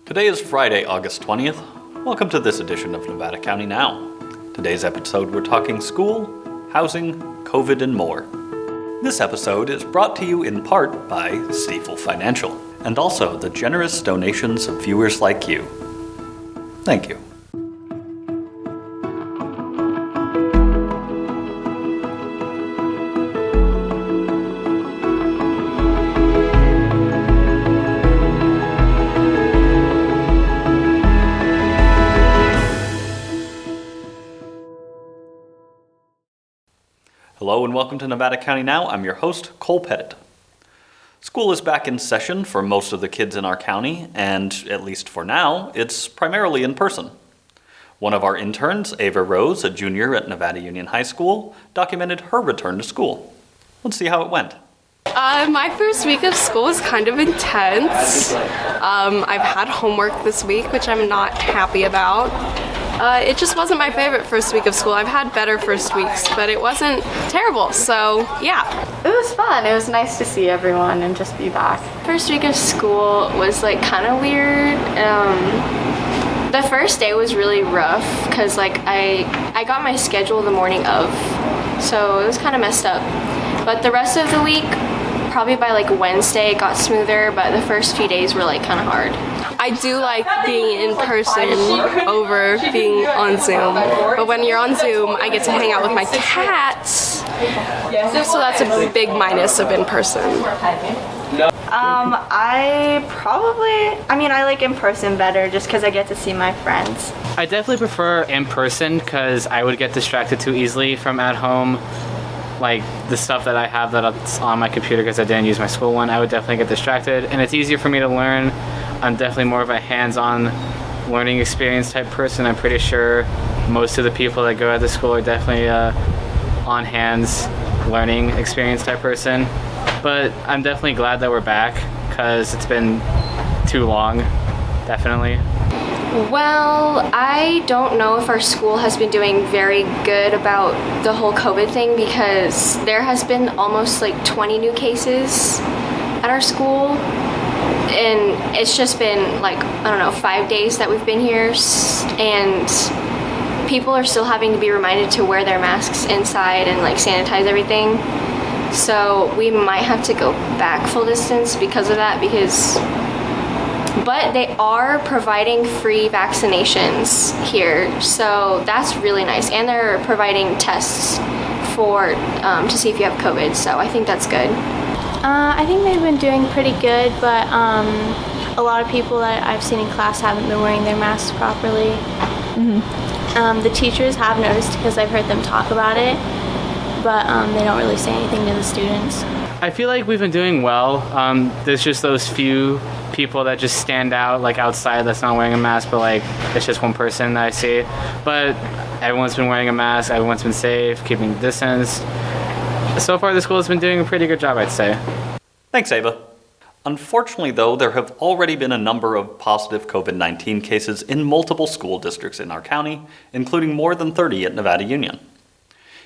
Today is Friday, August 20th. Welcome to this edition of Nevada County Now. Today's episode, we're talking school, housing, COVID, and more. This episode is brought to you in part by Stiefel Financial, and also the generous donations of viewers like you. Thank you. Hello and welcome to Nevada County Now. I'm your host, Cole Pettit. School is back in session for most of the kids in our county, and at least for now, it's primarily in person. One of our interns, Ava Rose, a junior at Nevada Union High School, documented her return to school. Let's see how it went. My first week of school was kind of intense. I've had homework this week, which I'm not happy about. It just wasn't my favorite first week of school. I've had better first weeks, but it wasn't terrible, so yeah. It was fun. It was nice to see everyone and just be back. First week of school was kind of weird. The first day was really rough because I got my schedule the morning of, so it was kind of messed up. But the rest of the week, probably by Wednesday, it got smoother, but the first few days were kind of hard. I do like being in person over being on Zoom, but when you're on Zoom, I get to hang out with my cats, so that's a big minus of in person. I like in person better just because I get to see my friends. I definitely prefer in person because I would get distracted too easily from at home. The stuff that I have that's on my computer because I didn't use my school one, I would definitely get distracted, and it's easier for me to learn. I'm definitely more of a hands-on learning experience type person. I'm pretty sure most of the people that go at the school are definitely on hands learning experience type person. But I'm definitely glad that we're back because it's been too long, definitely. Well, I don't know if our school has been doing very good about the whole COVID thing because there has been almost 20 new cases at our school. And it's just been 5 days that we've been here, and people are still having to be reminded to wear their masks inside and sanitize everything. So we might have to go back full distance because of that, but they are providing free vaccinations here, so that's really nice, and they're providing tests for to see if you have COVID, so I think that's good. I think they've been doing pretty good, but a lot of people that I've seen in class haven't been wearing their masks properly. Mm-hmm. The teachers have noticed because I've heard them talk about it, but they don't really say anything to the students. I feel like we've been doing well. There's just those few people that just stand out outside that's not wearing a mask, but it's just one person that I see. But everyone's been wearing a mask, everyone's been safe, keeping distance. So far, the school has been doing a pretty good job, I'd say. Thanks, Ava. Unfortunately, though, there have already been a number of positive COVID-19 cases in multiple school districts in our county, including more than 30 at Nevada Union.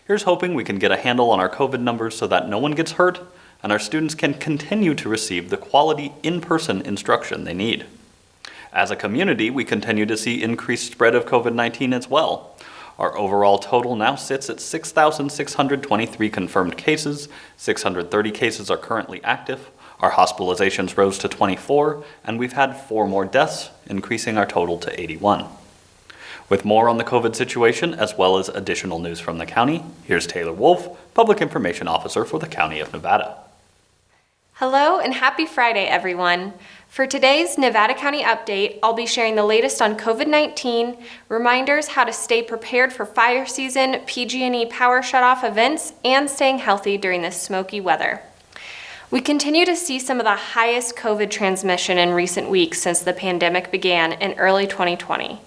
Here's hoping we can get a handle on our COVID numbers so that no one gets hurt and our students can continue to receive the quality in-person instruction they need. As a community, we continue to see increased spread of COVID-19 as well. Our overall total now sits at 6,623 confirmed cases, 630 cases are currently active, our hospitalizations rose to 24, and we've had 4 more deaths, increasing our total to 81. With more on the COVID situation, as well as additional news from the county, here's Taylor Wolfe, Public Information Officer for the County of Nevada. Hello and happy Friday, everyone. For today's Nevada County update, I'll be sharing the latest on COVID-19, reminders how to stay prepared for fire season, PG&E power shutoff events, and staying healthy during this smoky weather. We continue to see some of the highest COVID transmission in recent weeks since the pandemic began in early 2020.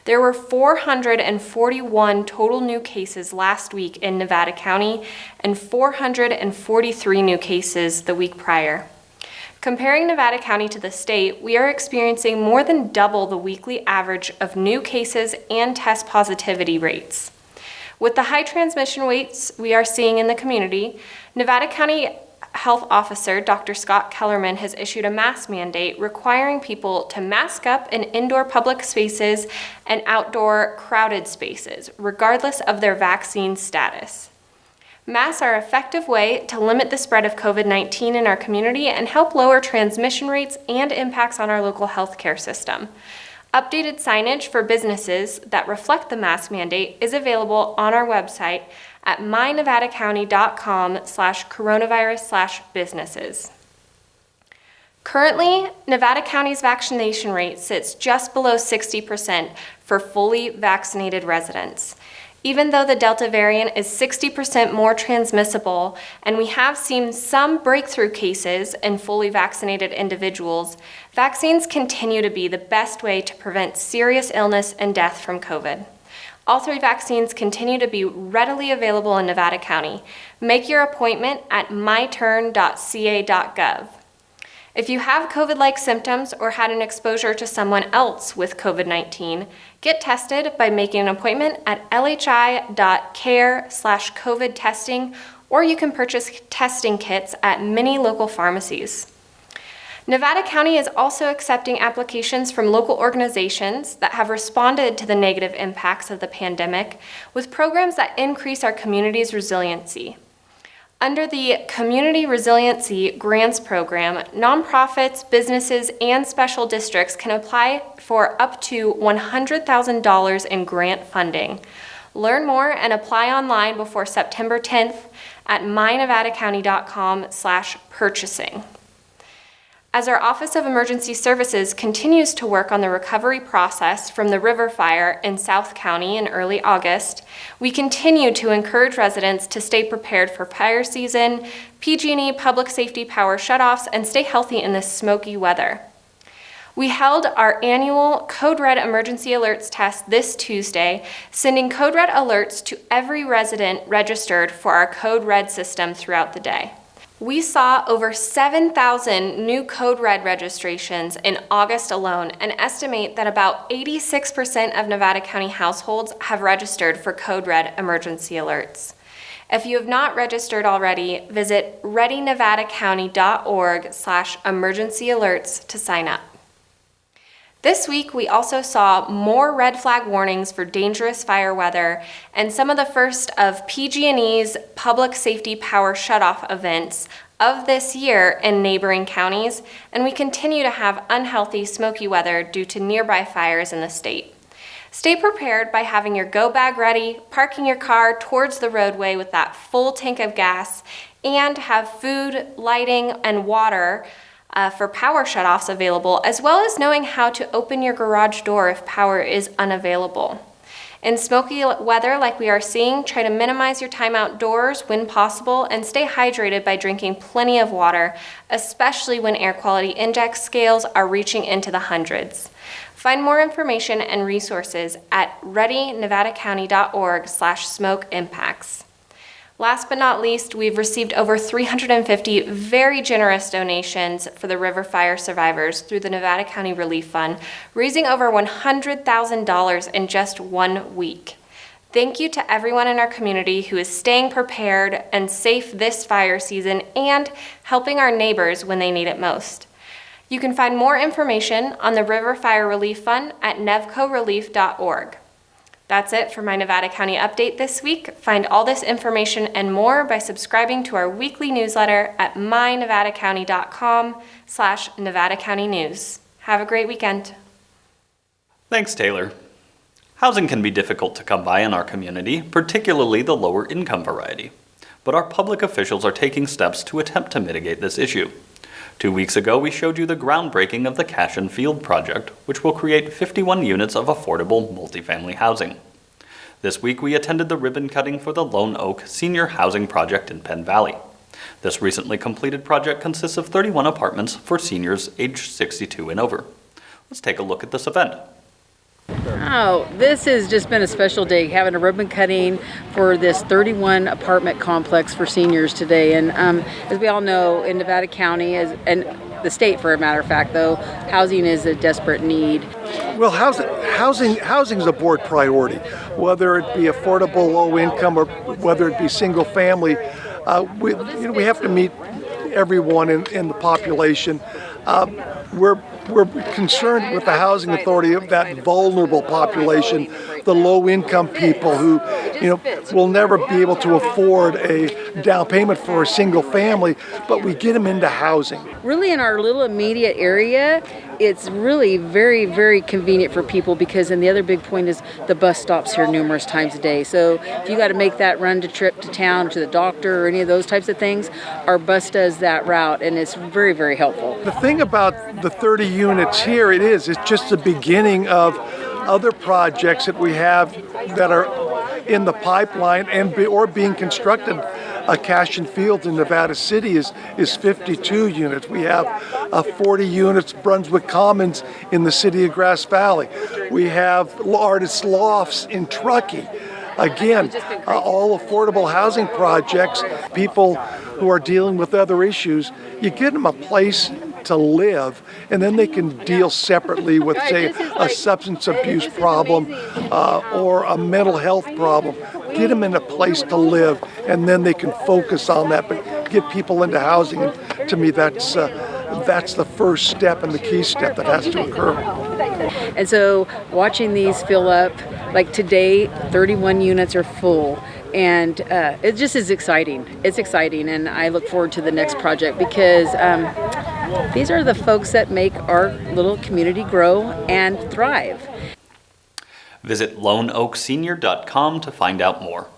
There were 441 total new cases last week in Nevada County and 443 new cases the week prior. Comparing Nevada County to the state, we are experiencing more than double the weekly average of new cases and test positivity rates. With the high transmission rates we are seeing in the community, Nevada County Health Officer, Dr. Scott Kellerman, has issued a mask mandate requiring people to mask up in indoor public spaces and outdoor crowded spaces, regardless of their vaccine status. Masks are an effective way to limit the spread of COVID-19 in our community and help lower transmission rates and impacts on our local healthcare system. Updated signage for businesses that reflect the mask mandate is available on our website at mynevadacounty.com/coronavirus/businesses. Currently, Nevada County's vaccination rate sits just below 60% for fully vaccinated residents. Even though the Delta variant is 60% more transmissible, and we have seen some breakthrough cases in fully vaccinated individuals, vaccines continue to be the best way to prevent serious illness and death from COVID. All 3 vaccines continue to be readily available in Nevada County. Make your appointment at myturn.ca.gov. If you have COVID-like symptoms or had an exposure to someone else with COVID-19, get tested by making an appointment at lhi.care/COVID testing, or you can purchase testing kits at many local pharmacies. Nevada County is also accepting applications from local organizations that have responded to the negative impacts of the pandemic with programs that increase our community's resiliency. Under the Community Resiliency Grants Program, nonprofits, businesses, and special districts can apply for up to $100,000 in grant funding. Learn more and apply online before September 10th at mynevadacounty.com/purchasing. As our Office of Emergency Services continues to work on the recovery process from the river fire in South County in early August, we continue to encourage residents to stay prepared for fire season, PG&E public safety power shutoffs, and stay healthy in this smoky weather. We held our annual Code Red emergency alerts test this Tuesday, sending Code Red alerts to every resident registered for our Code Red system throughout the day. We saw over 7,000 new Code Red registrations in August alone and estimate that about 86% of Nevada County households have registered for Code Red emergency alerts. If you have not registered already, visit readynevadacounty.org/emergency alerts to sign up. This week, we also saw more red flag warnings for dangerous fire weather and some of the first of PG&E's public safety power shutoff events of this year in neighboring counties, and we continue to have unhealthy, smoky weather due to nearby fires in the state. Stay prepared by having your go bag ready, parking your car towards the roadway with that full tank of gas, and have food, lighting, and water for power shutoffs available, as well as knowing how to open your garage door if power is unavailable. In smoky weather like we are seeing, try to minimize your time outdoors when possible and stay hydrated by drinking plenty of water, especially when air quality index scales are reaching into the hundreds. Find more information and resources at readynevadacounty.org/smoke impacts. Last but not least, we've received over 350 very generous donations for the river fire survivors through the Nevada County Relief Fund, raising over $100,000 in just 1 week. Thank you to everyone in our community who is staying prepared and safe this fire season and helping our neighbors when they need it most. You can find more information on the River Fire Relief Fund at nevcorelief.org. That's it for my Nevada County update this week. Find all this information and more by subscribing to our weekly newsletter at mynevadacounty.com/Nevada County News. Have a great weekend. Thanks, Taylor. Housing can be difficult to come by in our community, particularly the lower income variety. But our public officials are taking steps to attempt to mitigate this issue. 2 weeks ago, we showed you the groundbreaking of the Cashin Field project, which will create 51 units of affordable multifamily housing. This week, we attended the ribbon cutting for the Lone Oak Senior Housing Project in Penn Valley. This recently completed project consists of 31 apartments for seniors aged 62 and over. Let's take a look at this event. Oh, this has just been a special day, having a ribbon cutting for this 31 apartment complex for seniors today. And as we all know, in Nevada County, and the state for a matter of fact, though, housing is a desperate need. Well, housing is a board priority, whether it be affordable, low income, or whether it be single family. We have to meet everyone in the population. We're concerned with the housing authority of that vulnerable population, the low-income people who, will never be able to afford a down payment for a single family, but we get them into housing. Really, in our little immediate area, it's really very, very convenient for people because, and the other big point is the bus stops here numerous times a day. So if you got to make that trip to town, to the doctor, or any of those types of things, our bus does that route, and it's very, very helpful. The thing about the 30 units here, it's just the beginning of other projects that we have that are in the pipeline or being constructed. Cashion Fields in Nevada City is 52 units. We have 40 units, Brunswick Commons in the city of Grass Valley. We have Artists Lofts in Truckee. Again, all affordable housing projects, people who are dealing with other issues, you get them a place to live, and then they can deal separately with, say, a substance abuse problem or a mental health problem. Get them in a place to live, and then they can focus on that, but get people into housing. And to me, that's the first step and the key step that has to occur. And so watching these fill up, like today, 31 units are full. And it just is exciting. It's exciting, and I look forward to the next project because these are the folks that make our little community grow and thrive. Visit loneoaksenior.com to find out more.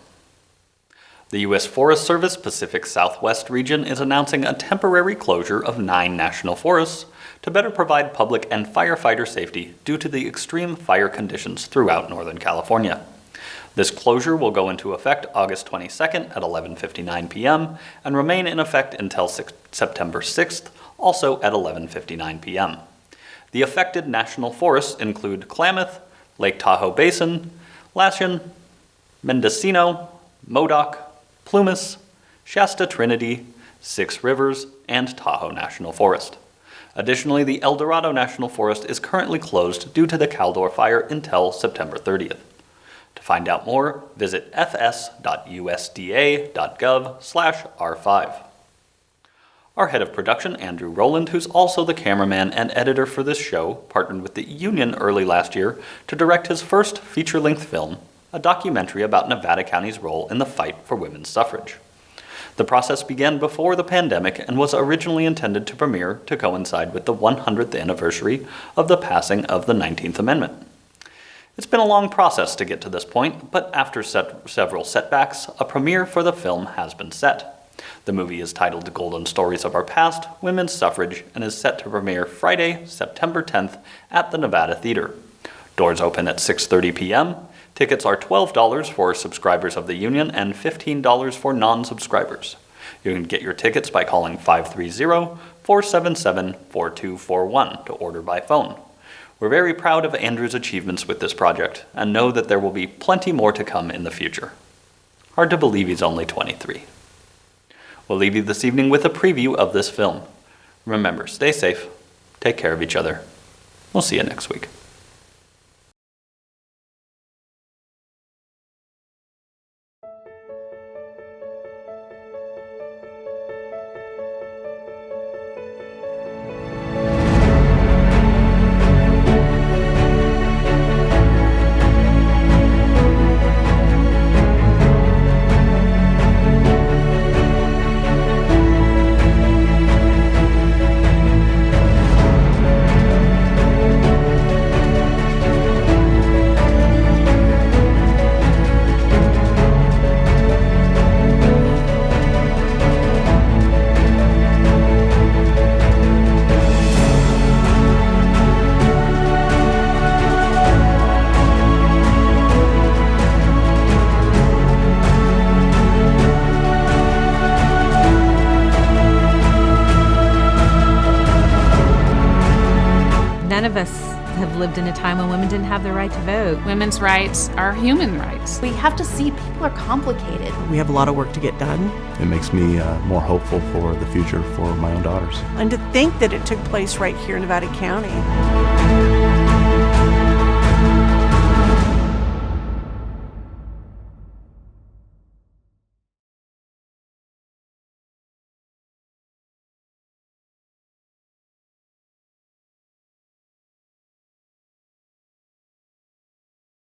The U.S. Forest Service Pacific Southwest region is announcing a temporary closure of 9 national forests to better provide public and firefighter safety due to the extreme fire conditions throughout Northern California. This closure will go into effect August 22nd at 11:59 p.m. and remain in effect until September 6th, also at 11:59 p.m. The affected national forests include Klamath, Lake Tahoe Basin, Lashen, Mendocino, Modoc, Plumas, Shasta Trinity, Six Rivers, and Tahoe National Forest. Additionally, the El Dorado National Forest is currently closed due to the Caldor fire until September 30th. To find out more, visit fs.usda.gov/R5. Our head of production, Andrew Rowland, who's also the cameraman and editor for this show, partnered with the Union early last year to direct his first feature-length film, a documentary about Nevada County's role in the fight for women's suffrage. The process began before the pandemic and was originally intended to premiere to coincide with the 100th anniversary of the passing of the 19th Amendment. It's been a long process to get to this point, but after several setbacks, a premiere for the film has been set. The movie is titled Golden Stories of Our Past, Women's Suffrage, and is set to premiere Friday, September 10th at the Nevada Theater. Doors open at 6:30 p.m. Tickets are $12 for subscribers of the Union and $15 for non-subscribers. You can get your tickets by calling 530-477-4241 to order by phone. We're very proud of Andrew's achievements with this project and know that there will be plenty more to come in the future. Hard to believe he's only 23. We'll leave you this evening with a preview of this film. Remember, stay safe, take care of each other. We'll see you next week. None of us have lived in a time when women didn't have the right to vote. Women's rights are human rights. We have to see people are complicated. We have a lot of work to get done. It makes me more hopeful for the future for my own daughters. And to think that it took place right here in Nevada County.